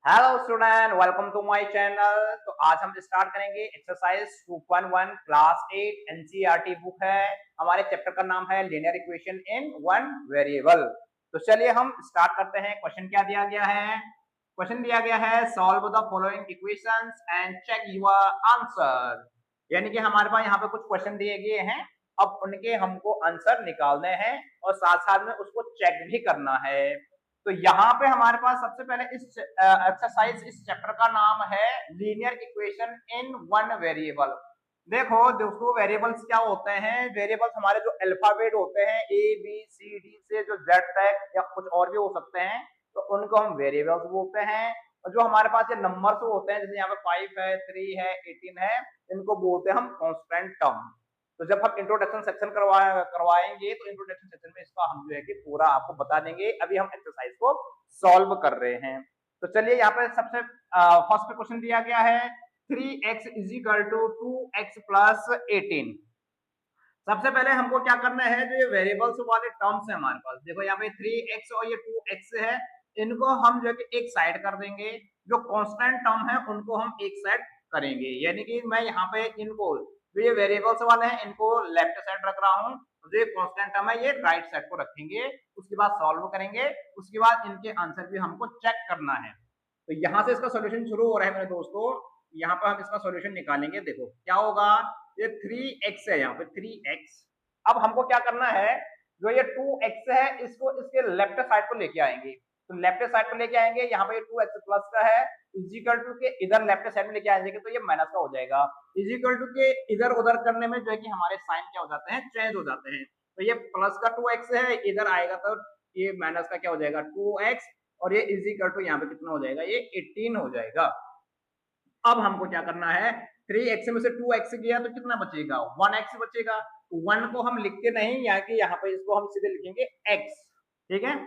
Hello student, welcome to my channel. तो आज हम स्टार्ट करेंगे एक्सरसाइज 2.1 क्लास 8 एनसीईआरटी बुक है। हमारे चैप्टर का नाम है linear equation in one variable. तो चलिए हम स्टार्ट करते हैं। क्वेश्चन क्या दिया गया है? क्वेश्चन दिया गया है solve the following equations and check your answer. यानी कि हमारे पास यहाँ पे कुछ क्वेश्चन दिए गए हैं, अब उनके हमको आंसर निकालने हैं और साथ साथ में उसको चेक भी करना है। तो यहाँ पे हमारे पास सबसे पहले इस एक्सरसाइज इस चैप्टर का नाम है linear equation in one variable. देखो दोस्तों, वेरिएबल्स क्या होते हैं? वेरिएबल्स हमारे जो अल्फाबेट होते हैं ए बी सी डी से जो जेड तक या कुछ और भी हो सकते हैं, तो उनको हम वेरिएबल्स बोलते हैं। और जो हमारे पास ये नंबर्स होते हैं, जैसे यहाँ पे 5 है, 3 है, 18 है, इनको बोलते हैं हम कांस्टेंट टर्म। तो जब हम इंट्रोडक्शन सेक्शन करवाएंगे तो इंट्रोडक्शन सेक्शन में इसका हम जो है कि पूरा आपको बता देंगे। अभी हम एक्सरसाइज को सॉल्व कर रहे हैं। तो चलिए यहाँ पे सबसे फर्स्ट क्वेश्चन दिया गया है 3x is equal to 2x plus 18। सबसे पहले हमको क्या करना है, जो ये वेरिएबल्स वाले टर्म्स है हमारे पास, देखो यहाँ पे 3x और ये 2x है, इनको हम जो है कि एक साइड कर देंगे। जो कांस्टेंट टर्म है उनको हम एक साइड करेंगे। यानी कि मैं यहाँ पे इनको जो ये वेरिएबल्स वाले हैं इनको लेफ्ट साइड रख रहा हूँ, जो ये कांस्टेंट टर्म है ये राइट साइड को रखेंगे। उसके बाद सॉल्व करेंगे, उसके बाद इनके आंसर भी हमको चेक करना है। तो यहाँ से इसका सोल्यूशन शुरू हो रहा है मेरे दोस्तों। यहाँ पर हम इसका सोल्यूशन निकालेंगे। देखो क्या होगा, ये 3x है, यहाँ पे 3x। अब हमको क्या करना है, जो ये 2x है इसको इसके लेफ्ट साइड को लेके आएंगे। तो लेफ्ट साइड को लेके आएंगे, यहाँ पे 2x प्लस का है, इजिकल टू के इधर लेफ्ट साइड में लेके आएंगे तो ये माइनस का हो जाएगा। इजिकल टू के इधर उधर करने में जो है कि हमारे साइन क्या हो जाते हैं, चेंज हो जाते हैं। तो ये प्लस का 2x है, इधर आएगा तो ये माइनस का क्या हो जाएगा, 2x। और ये इजिकल टू यहाँ पे कितना हो जाएगा, ये 18 हो जाएगा। अब हमको क्या करना है, 3x में से 2x गया तो कितना बचेगा, 1x बचेगा। 1 को हम लिखते नहीं, यहाँ पे इसको हम सीधे लिखेंगे x। ठीक है,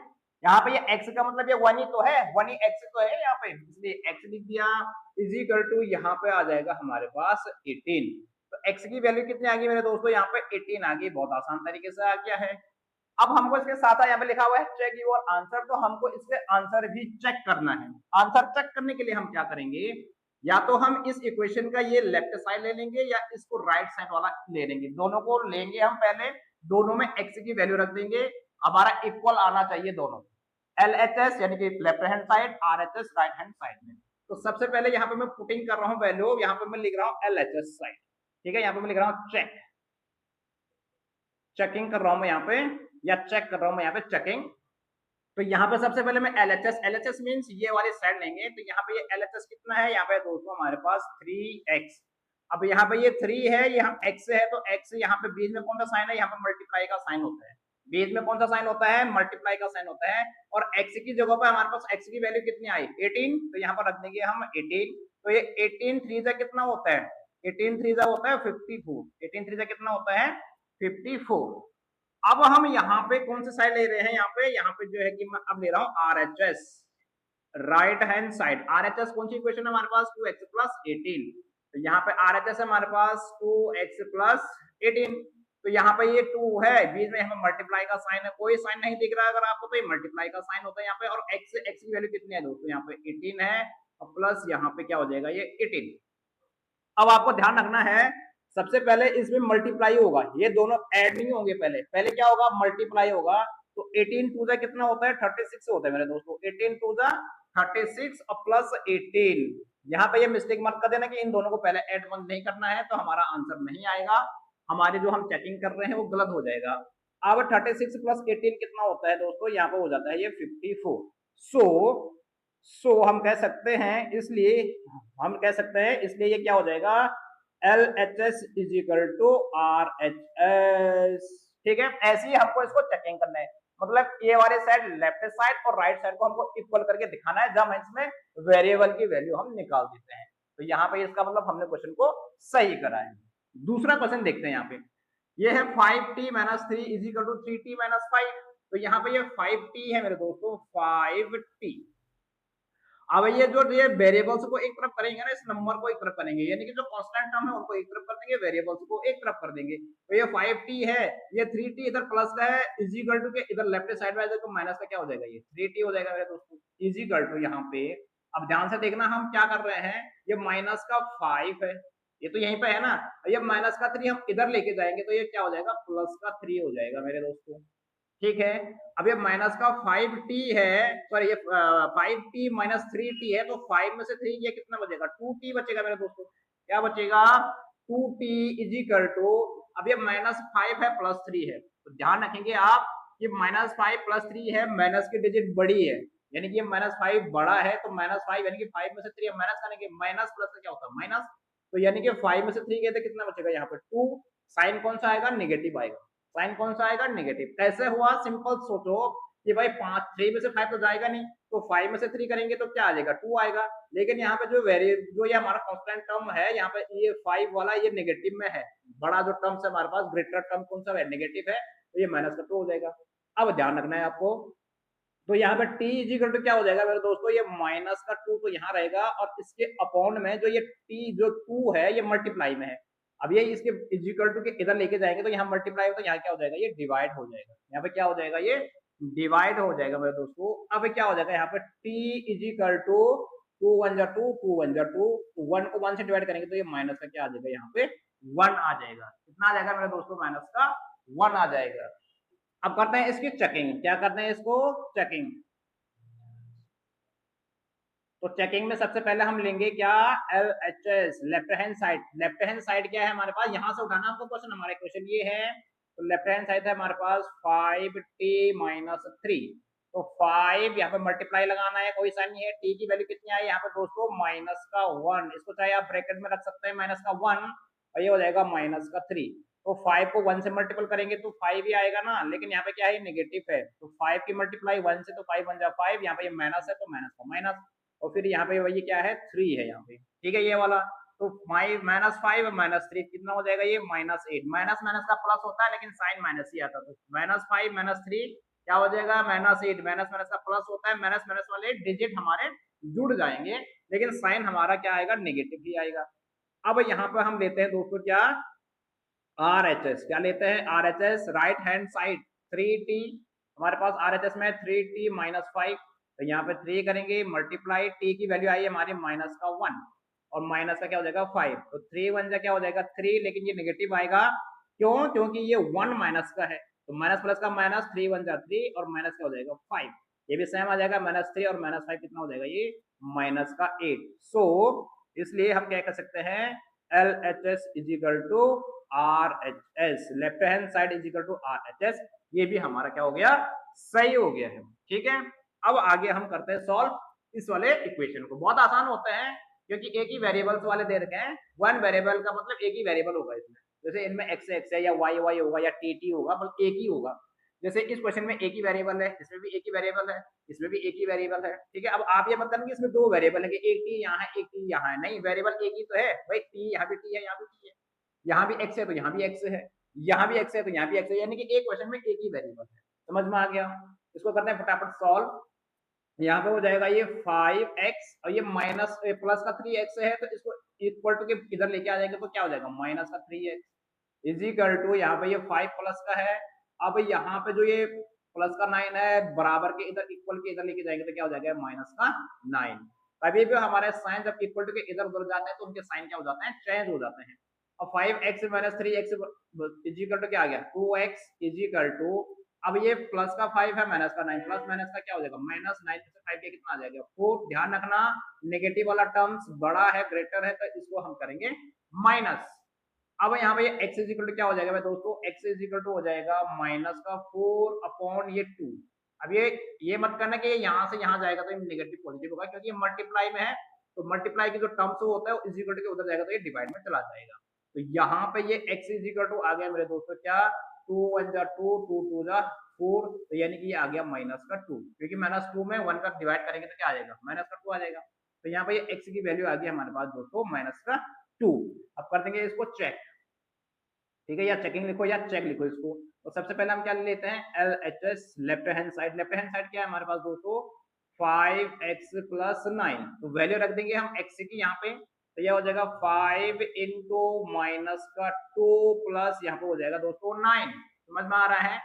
यहाँ पे ये x का मतलब ये 1 ही तो है, 1 ही x तो है यहाँ पे, इसलिए x लिख दिया। इज इक्वल टू यहाँ पे आ जाएगा हमारे पास 18। तो x की वैल्यू कितनी आ गई मेरे दोस्तों, यहाँ पे 18 आ गई। बहुत आसान तरीके से आ गया है। अब हमको इसके साथ यहाँ पे लिखा हुआ है चेक योर आंसर, तो हमको इसके आंसर भी चेक करना है। आंसर चेक करने के लिए हम क्या करेंगे, या तो हम इस इक्वेशन का ये लेफ्ट साइड ले लेंगे या इसको राइट साइड वाला ले लेंगे। दोनों को लेंगे हम पहले, दोनों में x की वैल्यू रख देंगे। हमारा इक्वल आना चाहिए दोनों, LHS यानी कि left hand side, RHS right hand side में। तो सबसे पहले यहाँ पे मैं पुटिंग कर रहा हूँ वैल्यू, यहाँ पे मैं लिख रहा हूँ LHS साइड। ठीक है, यहाँ पे मैं लिख रहा हूँ चेक, चेकिंग कर रहा हूँ मैं यहाँ पे, या चेक कर रहा हूँ मैं यहाँ पे, चेकिंग। तो यहाँ पे सबसे पहले मैं LHS मींस ये वाली साइड लेंगे। तो यहाँ पे ये LHS कितना है, यहाँ पे दोस्तों हमारे पास 3x। अब यहाँ पे ये 3 है, यहाँ x है, तो x यहाँ पे बीच में कौन सा साइन है, यहाँ पे मल्टीप्लाई का साइन होता है। बीच में कौन सा साइन होता है, मल्टीप्लाई का साइन होता है। और x की जगह पे हमारे पास x की वैल्यू कितनी आई, 18। तो यहाँ पर रख देंगे हम 18। तो ये 18 3 से कितना होता है, 18 3 से होता है 54। 18 3 से कितना होता है, 54। अब हम यहाँ पे कौन सा साइड ले रहे हैं, यहाँ पे जो है कि मैं अब ले रहा हूँ RHS right hand side. RHS कौन सी इक्वेशन है हमारे पास, 2x प्लस 18। तो यहाँ पे RHS है हमारे पास 2x प्लस 18। तो यहाँ पे ये 2 है, बीच में हमें मल्टीप्लाई का साइन है, कोई साइन नहीं दिख रहा है अगर आपको, तो ये मल्टीप्लाई का साइन होता है यहाँ पे। और x की वैल्यू कितनी है दोस्तों, यहाँ पे 18 है, और प्लस यहाँ पे क्या हो जाएगा, ये 18। अब आपको ध्यान रखना है, सबसे पहले इसमें मल्टीप्लाई होगा, ये दोनों ऐड नहीं होंगे। पहले पहले क्या होगा, मल्टीप्लाई होगा। तो 18 टू द कितना होता है, 36 होता है मेरे दोस्तों। 18 टू द 36 और प्लस 18। यहाँ पे ये मिस्टेक मत कर देना कि इन दोनों को पहले ऐड नहीं करना है, तो हमारा आंसर नहीं आएगा, हमारे जो हम चेकिंग कर रहे हैं वो गलत हो जाएगा। अब 36 प्लस 18 कितना होता है दोस्तों, यहाँ पे हो जाता है ये 54। सो हम कह सकते हैं, इसलिए हम कह सकते हैं, इसलिए ये क्या हो जाएगा, LHS is equal to RHS। ठीक है, ऐसे ही हमको इसको चेकिंग करना है। मतलब ये वाले साइड लेफ्ट साइड और राइट साइड को हमको इक्वल करके दिखाना है, जब इसमें वेरिएबल की वैल्यू हम निकाल देते हैं। तो यहाँ पे इसका मतलब हमने क्वेश्चन को सही करा है। दूसरा क्वेश्चन देखते हैं। यहाँ पे ये है 5t minus 3 is equal to 3t minus 5। तो यहाँ पे ये 5t है मेरे दोस्तों, 5t। अब ये वेरिएबल्स को एक तरफ करेंगे ना, इस नंबर को एक तरफ करेंगे, यानी कि जो कांस्टेंट टर्म है उनको एक तरफ कर देंगे, वेरिएबल्स को एक तरफ कर देंगे। तो ये 5t है, ये 3t इधर प्लस का है, इज इक्वल टू के इधर लेफ्ट साइड में आ जाएगा तो माइनस का क्या हो जाएगा, ये 3t हो जाएगा मेरे दोस्तों। इज इक्वल टू यहाँ पे अब ध्यान से देखना हम क्या कर रहे हैं, ये माइनस का 5 है, ये तो यहीं पे है ना, ये माइनस का 3 हम इधर लेके जाएंगे तो ये क्या हो जाएगा, प्लस का 3 हो जाएगा मेरे दोस्तों। ठीक है, अब ये माइनस का 5t है, सॉरी ये 5t माइनस 3t है, तो 5 में से 3 ये कितना बचेगा, 2t बचेगा मेरे दोस्तों। क्या बचेगा, 2t इज इक्वल टू, अब ये माइनस 5 है प्लस 3 है, तो ध्यान रखेंगे आप, ये माइनस 5 प्लस 3 है, माइनस की डिजिट बड़ी है, यानी कि ये माइनस 5 बड़ा है, तो माइनस 5 यानी कि 5 में से 3 हम माइनस करेंगे, माइनस प्लस का क्या होता है माइनस, तो यानी कि 5 में से 3 गए तो कितना बचेगा यहाँ पे 2, साइन कौन सा आएगा, नेगेटिव आएगा, साइन कौन सा आएगा, नेगेटिव। कैसे हुआ, सिंपल सोचो कि भाई 3 में से 5 तो जाएगा नहीं, तो 5 में से 3 करेंगे तो क्या आ जाएगा, 2 आएगा, लेकिन यहाँ पे जो ये हमारा कांस्टेंट टर्म है, यहाँ पे ये 5 वाला ये नेगेटिव में है, बड़ा जो टर्म है हमारे पास, ग्रेटर टर्म कौन सा है, नेगेटिव है, तो ये माइनस का 2 हो जाएगा। अब ध्यान रखना है आपको, तो यहाँ पे t इजिकल टू क्या हो जाएगा मेरे दोस्तों, ये माइनस का 2 तो यहाँ रहेगा, और इसके अपॉन में जो ये t जो 2 है ये मल्टीप्लाई में है, अब ये इसके इजिकल टू के इधर लेके जाएंगे तो यहाँ मल्टीप्लाई तो यहाँ क्या हो जाएगा, ये डिवाइड हो जाएगा, यहाँ पे क्या हो जाएगा, ये डिवाइड हो जाएगा मेरे दोस्तों। अब क्या हो जाएगा यहाँ पे t इजिकल टू 2 1 जा 2 2 1 जा 2, 1 को 1 से डिवाइड करेंगे तो ये माइनस का क्या आ जाएगा, यहाँ पे 1 आ जाएगा, कितना आ जाएगा मेरे दोस्तों, माइनस का 1 आ जाएगा। अब करते हैं इसकी चेकिंग, क्या करते हैं इसको, चेकिंग। तो चेकिंग में सबसे पहले हम लेंगे क्या, LHS, left hand side. Left hand side क्या है हमारे पास, यहां से उठाना हमको क्वेश्चन, हमारे क्वेश्चन ये है, तो लेफ्ट हैंड साइड है हमारे पास 5t माइनस 3, तो 5 यहाँ पे मल्टीप्लाई लगाना है, कोई साइन नहीं है, t की वैल्यू कितनी आई यहाँ पे दोस्तों, माइनस का 1, इसको चाहे आप ब्रैकेट में रख सकते हैं माइनस का 1, और ये हो जाएगा माइनस का 3, तो 5 को 1 से मल्टीपल करेंगे तो 5 ही आएगा ना, लेकिन यहाँ पे क्या है, नेगेटिव है, तो 5 की मल्टीप्लाई 1 से, तो 5 1 जा 5, यहाँ पे ये माइनस है तो माइनस का माइनस, और फिर यहाँ पे वही क्या है, 3 है यहाँ पे, ठीक है ये वाला, तो माइनस 5 माइनस 3 कितना हो जाएगा, ये माइनस 8, माइनस माइनस का प्लस होता है लेकिन साइन माइनस ही आता है, तो माइनस 5 माइनस 3 क्या हो जाएगा, माइनस 8, माइनस माइनस का प्लस होता है, माइनस माइनस वाले डिजिट हमारे जुड़ जाएंगे, लेकिन साइन हमारा क्या आएगा, नेगेटिव ही आएगा। अब यहाँ पर हम लेते हैं दोस्तों क्या, RHS, क्या लेते हैं, RHS right hand side, 3t, हमारे पास RHS में 3t माइनस 5, तो यहाँ पे 3 करेंगे मल्टीप्लाई, t की वैल्यू आई है हमारी माइनस का 1, और माइनस का क्या हो जाएगा 5, तो 3 1 जा क्या हो जाएगा 3, लेकिन ये नेगेटिव आएगा, क्यों, क्योंकि ये 1 माइनस का है, तो माइनस प्लस का माइनस, 3 1 जा 3, और माइनस का हो जाएगा 5, ये भी सेम आ जाएगा, माइनस 3 और माइनस 5 कितना हो जाएगा, ये माइनस का 8, सो इसलिए हम क्या कह सकते हैं, LHS is equal to RHS, left hand side is equal to RHS, ये भी हमारा क्या हो गया, सही हो गया है, ठीक है। अब आगे हम करते हैं सॉल्व इस वाले इक्वेशन को, बहुत आसान होता है, क्योंकि एक ही वेरिएबल्स वाले दे रखे हैं, वन वेरिएबल का मतलब एक ही वेरिएबल होगा इसमें, जैसे इनमें x x है या y होगा या t होगा, बल्कि एक ही होगा, जैसे इस क्वेश्चन में एक ही वेरिएबल है, इसमें भी एक ही वेरिएबल है, इसमें भी एक ही वेरिएबल है, ठीक है। अब आप ये मत करना कि इसमें दो वेरिएबल है कि एक t यहाँ है एक t यहाँ है, नहीं, वेरिएबल एक ही तो है भाई, t यहाँ भी t है, यहाँ भी t है, यहाँ भी x है तो यहाँ भी x है, यहाँ भी x है तो यहाँ भी x है, यानी कि एक क्वेश्चन में एक ही वेरिएबल है, समझ में आ गया। इसको करते हैं फटाफट सॉल्व, यहाँ पे हो जाएगा ये 5x, और ये माइनस प्लस का 3x है, तो इसको इक्वल टू के इधर लेके आ जाएंगे तो क्या हो जाएगा, माइनस का 3x इज इक्वल टू, यहाँ पे ये 5 प्लस का है, अब यहाँ पे जो ये प्लस का 9 है बराबर के इधर इक्वल के इधर लेके जाएंगे तो क्या हो जाएगा, माइनस का 9। कभी भी हमारे साइन जब इक्वल टू के इधर उधर जाते हैं तो उनके साइन क्या हो जाते हैं, चेंज हो जाते हैं। अब 5x minus 3x is equal to क्या आ गया, 2x इज इक्वल टू, अब ये प्लस का 5 है माइनस का 9, प्लस माइनस का क्या हो जाएगा, माइनस 9 में से 5 के कितना आ जाएगा 4, ध्यान रखना नेगेटिव वाला टर्म्स बड़ा है ग्रेटर है, तो इसको हम करेंगे माइनस। अब यहाँ पे x इज इक्वल टू क्या हो जाएगा दोस्तों, x इज इक्वल टू हो जाएगा माइनस का 4 अपॉन ये 2। अब ये मत करना कि यहाँ से यहाँ जाएगा तो ये नेगेटिव पॉजिटिव होगा, क्योंकि ये मल्टीप्लाई में है, तो मल्टीप्लाई की जो टर्म्स होता है वो इज इक्वल टू के उधर जाएगा तो ये डिवाइड में चला जाएगा, तो यहाँ पे ये x इज इक्वल टू आ गया मेरे दोस्तों क्या, 2 1 जा 2 2 2 जा 4, तो यानी कि ये आ गया माइनस का 2, क्योंकि माइनस 2 में 1 का डिवाइड करेंगे तो क्या आ जाएगा, माइनस का 2 आ जाएगा, तो यहाँ पे ये x की वैल्यू आ गई हमारे पास दोस्तों माइनस का 2। अब कर देंगे इसको चेक, ठीक है, या चेकिंग लिखो या चेक लिखो इसको। तो सबसे पहले हम क्या लेते हैं, LHS left hand side, left hand side क्या है हमारे पास दोस्तों 5x प्लस 9, तो वैल्यू रख देंगे हम x की यहाँ पे, तो यह हो जाएगा 5 इंटू माइनस का 2 प्लस यहाँ पे हो जाएगा दोस्तों 9, समझ में आ रहा है।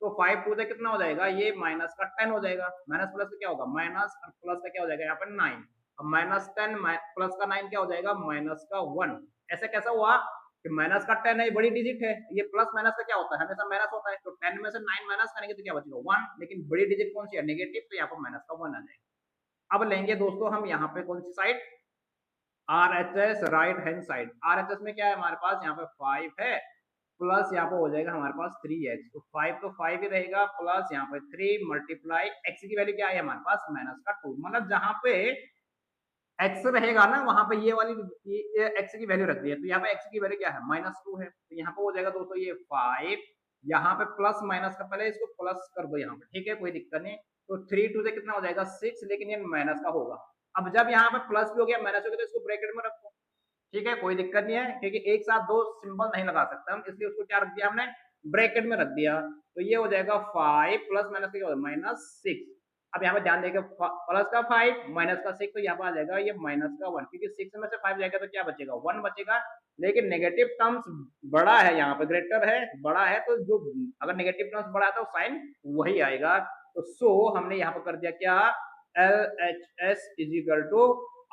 तो 5 2 से कितना हो जाएगा, ये माइनस का 10 हो जाएगा, माइनस प्लस का क्या होगा माइनस, और प्लस का क्या हो जाएगा यहाँ पे 9। -10 प्लस का 9 क्या हो जाएगा माइनस का 1। ऐसे कैसा हुआ कि माइनस का 10 है, ये बड़ी डिजिट है, ये प्लस माइनस का क्या होता है हमेशा माइनस होता है, तो 10 में से 9 माइनस करेंगे तो क्या बचेगा 1, लेकिन बड़ी डिजिट कौन सी है नेगेटिव, तो यहाँ पर माइनस का 1 आ जाएगा। अब लेंगे दोस्तों हम यहाँ पे कौन सी side, RHS right hand side. RHS में क्या है हमारे पास यहाँ पे 5 है प्लस यहाँ पे हो जाएगा हमारे पास 3x, तो 5 तो 5 ही रहेगा प्लस यहाँ पे 3 मल्टीप्लाई x की वैल्यू क्या है हमारे पास माइनस का 2, मतलब जहां पे x रहेगा ना वहां पे ये वाली ये x की वैल्यू रख दी है, तो यहाँ पे x की वैल्यू क्या है -2 है, तो यहाँ पे हो जाएगा दोस्तों ये 5, यहाँ पे प्लस माइनस का पहले इसको प्लस कर दो यहाँ पे, ठीक है कोई दिक्कत नहीं, तो 3 2 से कितना हो जाएगा 6, लेकिन ये माइनस का होगा। अब जब यहाँ पे प्लस भी हो गया माइनस हो गया तो इसको ब्रैकेट में रखो, ठीक है कोई दिक्कत नहीं है, क्योंकि एक साथ दो सिंबल नहीं लगा सकते हम, इसलिए उसको क्या रख दिया हमने ब्रैकेट में रख दिया, तो ये हो जाएगा 5 प्लस माइनस का -6। अब यहाँ पे ध्यान देगा प्लस का 5 माइनस का 6, तो यहाँ पे आ जाएगा ये माइनस का 1, क्योंकि 6 में से 5 जाएगा तो क्या बचेगा 1 बचेगा, लेकिन नेगेटिव टर्म्स बड़ा है यहाँ पे, ग्रेटर है बड़ा है, तो जो अगर नेगेटिव टर्म्स बड़ा है तो साइन वही आएगा, तो सो हमने यहाँ पे कर दिया क्या LHS is equal to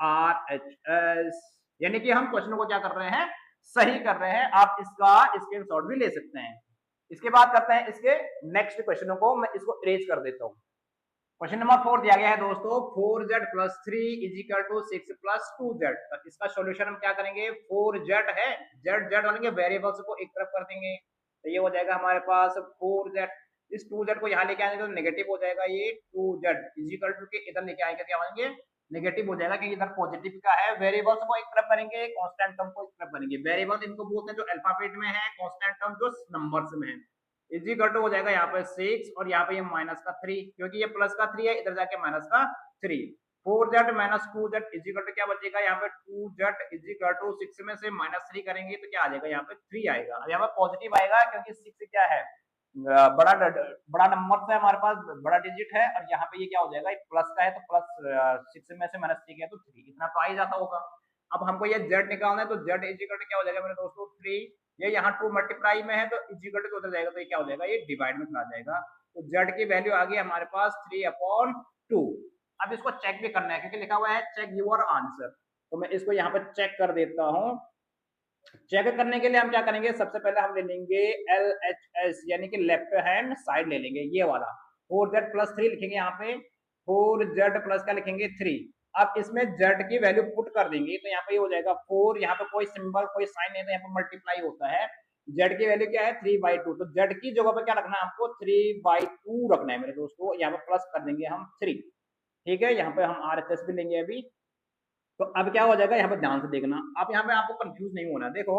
RHS, यानी कि हम क्वेश्चन को क्या कर रहे हैं सही कर रहे हैं। आप इसका स्क्रीनशॉट भी ले सकते हैं। इसके बाद करते हैं इसके नेक्स्ट क्वेश्चनों को, मैं इसको इरेज कर देता हूं। क्वेश्चन नंबर 4 दिया गया है दोस्तों 4z plus 3 is equal to 6 plus 2z। तो इसका सॉल्यूशन हम क्या करेंगे, 4z है z वालेंगे वेरिएबल्स को एक तरफ कर देंगे, तो ये हो जाएगा हमारे पास 4z, इस 2z को यहाँ लेके आएंगे तो नेगेटिव हो जाएगा, ये 2z इज इक्वल टू के इधर लेके आएंगे क्या आएंगे नेगेटिव हो जाएगा, क्योंकि इधर पॉजिटिव का है, वेरिएबल्स को एक तरफ करेंगे कांस्टेंट टर्म को एक तरफ करेंगे। वेरिएबल इनको बोलते हैं जो अल्फाबेट में है, कांस्टेंट टर्म जो नंबर्स में है। इज इक्वल टू हो जाएगा यहाँ पे 6 और यहाँ पे ये माइनस का 3, क्योंकि ये प्लस का 3 है इधर जाके माइनस का 3, 4z minus 2z is equal to क्या बचेगा यहाँ पे 2z इज इक्वल टू 6 में से -3 करेंगे तो क्या आ जाएगा यहाँ पे 3 आएगा। अब यहाँ पे पॉजिटिव आएगा क्योंकि 6 क्या है बड़ा बड़ा नंबर से हमारे पास बड़ा डिजिट है, और यहाँ पे ये क्या हो जाएगा प्लस का है तो प्लस 6 में से -3 किया तो 3, इतना तो आ ही जाता होगा। अब हमको ये z निकालना है तो z इज इक्वल टू क्या हो जाएगा मेरे दोस्तों 3, ये यहाँ 2 मल्टीप्लाई में है तो इज इक्वल टू उधर जाएगा तो ये क्या हो जाएगा ये डिवाइड में चला जाएगा, तो z की वैल्यू आ गई हमारे पास 3/2। अब इसको चेक भी करना है क्योंकि लिखा हुआ है चेक योर आंसर, तो मैं इसको यहाँ पे चेक कर देता हूँ। चेक करने के लिए हम क्या करेंगे, सबसे पहले हम ले लेंगे LHS यानी कि लेफ्ट हैंड साइड ले लेंगे, ये वाला 4z प्लस 3 लिखेंगे यहाँ पे, 4z प्लस का लिखेंगे 3। अब इसमें z की वैल्यू पुट कर देंगे तो यहाँ पे हो जाएगा 4, यहाँ पे कोई सिंबल कोई साइन नहीं, तो यहाँ पे मल्टीप्लाई होता है, z की वैल्यू क्या है 3/2, तो z की जगह पे क्या रखना है हमको 3/2 रखना है मेरे दोस्तों, यहाँ पे प्लस कर देंगे हम 3, ठीक है। यहाँ पे हम RHS भी लेंगे अभी, तो अब क्या हो जाएगा यहाँ पे ध्यान से देखना, अब यहाँ पे आपको कंफ्यूज नहीं होना, देखो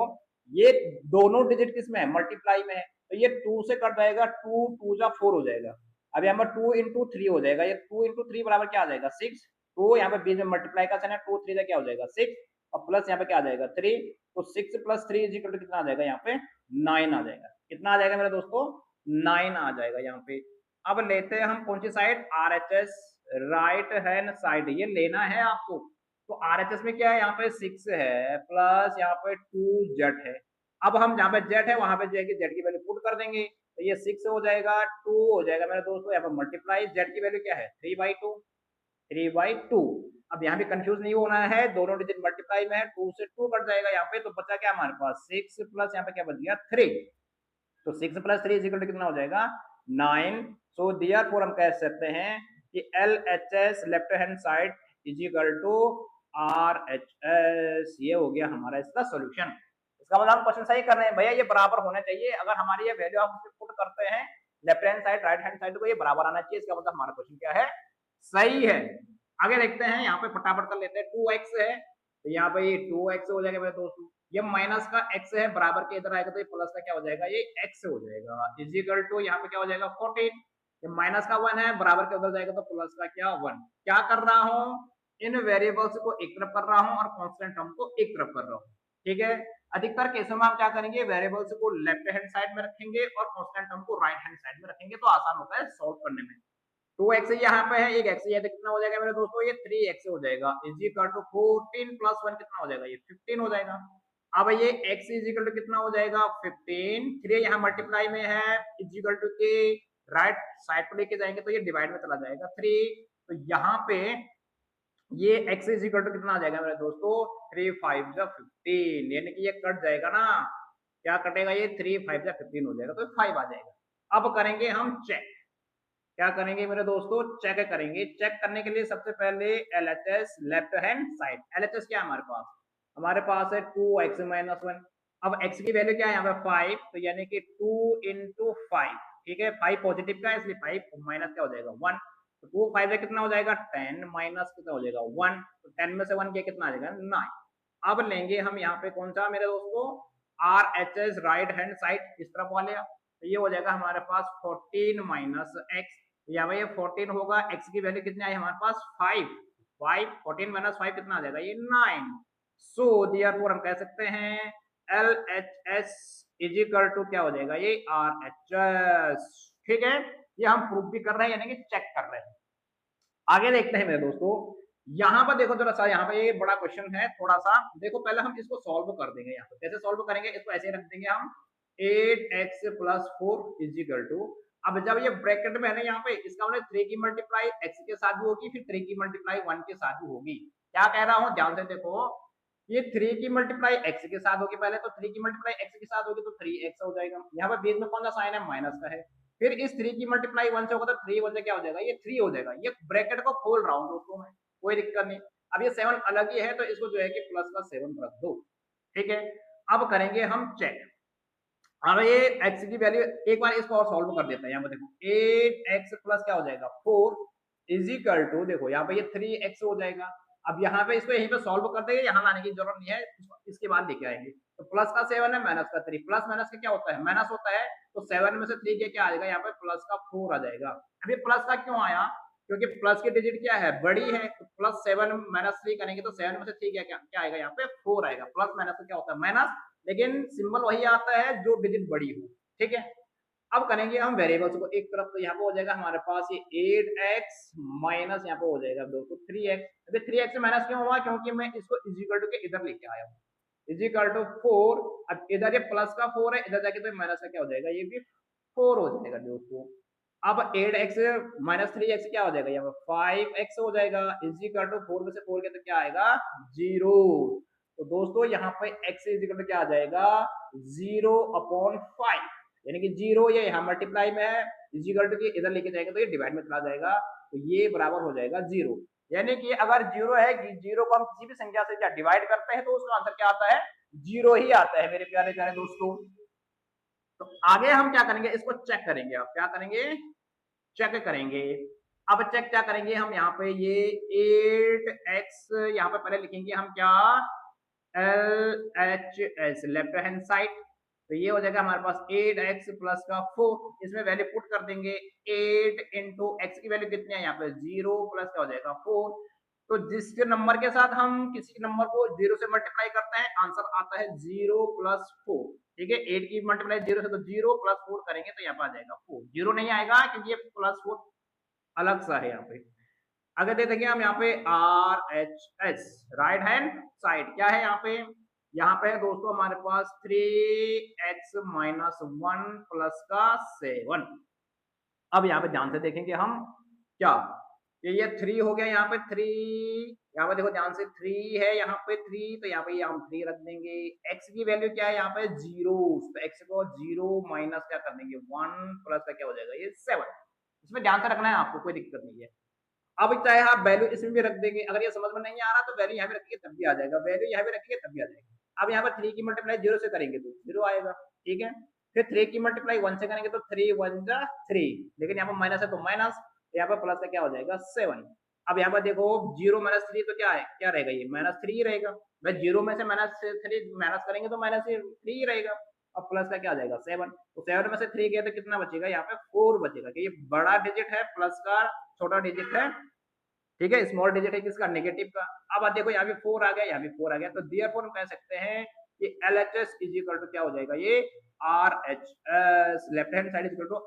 ये दोनों डिजिट किसमें है मल्टीप्लाई में है, तो ये 2 से कट जाएगा, 2 2 जा 4 हो जाएगा। अब यहाँ पर 2 into 3 हो जाएगा, ये 2 into 3 बराबर क्या आ जाएगा 6, तो यहाँ पे बीच में मल्टीप्लाई का साइन है, 2 3 क्या हो जाएगा 6 और प्लस यहाँ पे क्या आ जाएगा 3, तो 6 प्लस 3 इज इक्वल टू कितना आ जाएगा यहाँ पे 9 आ जाएगा। कितना आ जाएगा मेरे दोस्तों 9 आ जाएगा यहाँ पे। अब लेते हैं हम कौन सी side, RHS right hand side, ये लेना है आपको। तो RHS में क्या है यहाँ पे 6 है प्लस यहाँ पे 2z है, अब हम जहाँ पे z है वहां पे z की वैल्यू पुट कर देंगे, तो ये 6 हो जाएगा 2 हो जाएगा मेरे दोस्तों, यहाँ पे मल्टीप्लाई z की वैल्यू क्या है 3/2। अब यहाँ भी कंफ्यूज नहीं होना है, दोनों डिजिट मल्टीप्लाई में है, 2 से 2 कट जाएगा यहाँ पे, तो बचा क्या हमारे पास 6 प्लस यहाँ पे क्या बच गया 3, तो 6 प्लस 3 इक्वल टू कितना हो जाएगा 9। सो देयरफॉर हम कह सकते हैं कि LHS left hand side is equal to RHS, ये हो गया हमारा इसका सॉल्यूशन। इसका मतलब हम क्वेश्चन सही कर रहे हैं भैया, ये बराबर होना चाहिए, अगर हमारी ये वैल्यू हम पुट करते हैं left hand side right hand side को ये बराबर आना चाहिए, इसका मतलब हमारा क्वेश्चन क्या है सही है। आगे देखते हैं, यहाँ पे फटाफट कर लेते हैं, 2x है तो यहाँ पे ये 2x हो जाएगा मेरे दोस्तों, ये माइनस का x है बराबर के इधर आएगा तो ये प्लस का क्या हो जाएगा ये x हो जाएगा, इज इक्वल टू यहाँ पे क्या हो जाएगा 14, ये माइनस का 1 है बराबर के उधर जाएगा तो प्लस का क्या 1। क्या कर रहा हूँ, इन वेरिएबल्स को एक तरफ कर रहा हूँ और कांस्टेंट टर्म को एक तरफ कर रहा हूँ, ठीक है। अधिकतर केसों में हम क्या करेंगे, वेरिएबल्स को लेफ्ट हैंड साइड में रखेंगे और कांस्टेंट टर्म को राइट हैंड साइड में रखेंगे, तो आसान होता है सॉल्व करने में। 2x यहाँ पे है, एक x है, तो कितना हो जाएगा मेरे दोस्तों ये 3x हो जाएगा, इज इक्वल टू 14 प्लस 1 कितना हो जाएगा ये 15 हो जाएगा। अब ये x इज इक्वल टू कितना हो जाएगा 15, 3 यहाँ मल्टीप्लाई में है, इज इक्वल टू के राइट साइड पर लेके जाएंगे तो ये डिवाइड में चला जाएगा 3, तो यहाँ पे ये x इज इक्वल टू कितना आ जाएगा मेरे दोस्तों, 3 5 जा 15, यानी कि ये कट जाएगा ना, क्या कटेगा, ये 3 5 जा 15 हो जाएगा, तो 5 आ जाएगा। अब करेंगे हम चेक, क्या करेंगे मेरे दोस्तों, चेक करेंगे। चेक करने के लिए सबसे पहले LHS left hand side, LHS क्या है हमारे पास, है 2x माइनस 1। अब x की वैल्यू क्या है यहाँ पे 5, तो यानी कि 2 इंटू 5, ठीक है, 5 पॉजिटिव का है इसलिए 5 माइनस क्या हो जाएगा 1, तो 2 5 से कितना हो जाएगा 10 माइनस कितना हो जाएगा 1, तो 10 में से 1 किया कितना आ जाएगा 9। अब लेंगे हम यहाँ पे कौन सा मेरे दोस्तों, RHS राइट हैंड साइड इस तरफ वाले, तो ये हो जाएगा हमारे पास 14 माइनस एक्स, या भाई ये 14 होगा, x की वैल्यू कितनी आई हमारे पास 5, 5 14 माइनस 5 कितना आ जाएगा ये 9। सो देयरफॉर हम कह सकते हैं LHS इज इक्वल टू क्या हो जाएगा ये RHS, ठीक है। ये हम प्रूफ भी कर रहे हैं यानी कि चेक कर रहे हैं। आगे देखते हैं मेरे दोस्तों, यहाँ पर देखो थोड़ा सा, यहाँ पे ये बड़ा क्वेश्चन है थोड़ा सा, देखो पहले हम इसको सॉल्व कर देंगे। यहाँ पे कैसे सॉल्व करेंगे, इसको ऐसे रख देंगे हम 8x plus 4 is equal to, अब जब ये ब्रैकेट में है ना यहाँ पे, इसका मतलब 3 की मल्टीप्लाई x के साथ भी होगी, फिर 3 की मल्टीप्लाई 1 के साथ भी होगी। क्या कह रहा हूँ ध्यान से देखो, ये 3 की मल्टीप्लाई x के साथ होगी पहले, तो 3 की मल्टीप्लाई x के साथ होगी तो 3x हो जाएगा, यहाँ पर बीच में कौन सा साइन है माइनस का है, फिर इस 3 की मल्टीप्लाई 1 से होगा तो 3 1 से क्या हो जाएगा ये 3 हो जाएगा। ये ब्रैकेट को खोल रहा हूँ दोस्तों मैं, कोई दिक्कत नहीं। अब ये 7 अलग ही है तो इसको जो है कि प्लस का 7 रख दो, ठीक है। अब करेंगे हम चेक, अब ये x की वैल्यू एक बार इसको और सॉल्व कर देते हैं। यहाँ पे देखो 8x प्लस क्या हो जाएगा 4 इज इक्वल टू, देखो यहाँ पे ये 3x हो जाएगा। अब यहाँ पे इसको यहीं पे सॉल्व कर देंगे, यहाँ लाने की जरूरत नहीं है, इसके बाद लेके आएंगे। तो प्लस का 7 है माइनस का 3, प्लस माइनस का क्या होता है माइनस होता है, तो 7 में से 3 क्या आ जाएगा यहाँ पे प्लस का 4 आ जाएगा। अभी प्लस का क्यों आया, क्योंकि प्लस की डिजिट क्या है बड़ी है, तो प्लस 7 माइनस 3 करेंगे तो 7 में से 3 क्या आएगा यहाँ पे 4 आएगा। प्लस माइनस का क्या होता है माइनस, लेकिन सिंबल वही आता है जो डिजिट बड़ी हो, ठीक है। अब करेंगे हम वेरिएबल्स को एक तरफ, तो यहाँ पे हो जाएगा हमारे पास ये 8x माइनस यहाँ पे हो जाएगा दोस्तों 3x। अभी 3x से माइनस क्यों हुआ, क्योंकि मैं इसको इज इक्वल टू के इधर लेके आया हूँ, इज इक्वल टू 4। अब इधर ये प्लस का 4 है, इधर जाके तो माइनस का क्या हो जाएगा ये भी 4 हो जाएगा दोस्तों। अब 8x माइनस 3x क्या हो जाएगा यहाँ पे 5x हो जाएगा, इज इक्वल टू 4 में से 4 के तो क्या आएगा 0। तो दोस्तों यहाँ पे x इज इक्वल टू क्या आ जाएगा 0/5, यानी कि 0 ये यहाँ मल्टीप्लाई में है, इज इक्वल टू की इधर लेके जाएगा तो ये डिवाइड में चला जाएगा, तो ये बराबर हो जाएगा 0। यानी कि अगर 0 है कि 0 को हम किसी भी संख्या से क्या डिवाइड करते हैं तो उसका आंसर क्या आता है 0 ही आता है मेरे प्यारे प्यारे दोस्तों। तो आगे हम क्या करेंगे, इसको चेक करेंगे। आप क्या करेंगे, चेक करेंगे। अब चेक क्या करेंगे हम, यहाँ पे ये 8x यहाँ पे पहले लिखेंगे हम क्या LHS लेफ्ट हैंड साइड, तो ये हो जाएगा हमारे पास 8x प्लस का 4, इसमें वैल्यू पुट कर देंगे 8 इंटू एक्स की वैल्यू कितनी है यहाँ पे 0 प्लस क्या हो जाएगा 4। तो जिस नंबर के साथ हम किसी नंबर को 0 से मल्टीप्लाई करते हैं आंसर आता है 0 प्लस 4, ठीक है। 8 की मल्टीप्लाई 0 से तो 0 प्लस 4 करेंगे तो यहाँ पे आ जाएगा 4, 0 नहीं आएगा क्योंकि ये प्लस 4 अलग सा है यहाँ पे। अगर दे देंगे हम यहाँ पे RHS राइट हैंड साइड क्या है यहाँ पे है दोस्तों हमारे पास 3x माइनस 1 प्लस का 7। अब यहाँ पे ध्यान से देखेंगे हम क्या, ये 3 हो गया यहाँ पे 3, यहाँ पे देखो ध्यान से 3 है यहाँ पे 3, तो यहाँ पे हम 3 रख देंगे। x की वैल्यू क्या है यहाँ पे 0, तो x को 0 माइनस क्या कर देंगे 1 प्लस का क्या हो जाएगा ये 7। इसमें ध्यान से रखना है आपको, कोई दिक्कत नहीं है। अब चाहे आप वैल्यू इसमें भी रख देंगे, अगर ये समझ में नहीं आ रहा तो वैल्यू यहाँ पे रखिए तब भी आ जाएगा, वैल्यू यहाँ पे रखिए तब भी आ जाएगा। अब यहाँ पर 3 की मल्टीप्लाई 0 से करेंगे तो 0 आएगा, ठीक है। फिर 3 की मल्टीप्लाई 1 से करेंगे तो 3 1 जा 3, लेकिन यहाँ पर माइनस है तो माइनस, यहाँ पर प्लस का क्या हो जाएगा 7। अब यहाँ पर देखो 0 माइनस 3 तो क्या है, क्या रहेगा ये माइनस 3 रहेगा, भाई 0 में से माइनस 3 माइनस करेंगे तो माइनस 3 रहेगा। अब प्लस का क्या आ जाएगा 7, तो 7 में से 3 गया तो कितना बचेगा यहाँ पे 4 बचेगा, कि ये बड़ा डिजिट है प्लस का छोटा डिजिट है, ठीक है, स्मॉल डिजिट है किसका नेगेटिव का। अब देखो यहाँ भी 4 आ गया, यहाँ भी 4 आ गया, तो देयरफॉर हम कह सकते हैं कि LHS इज इक्वल टू क्या हो जाएगा ये RHS left hand side is equal to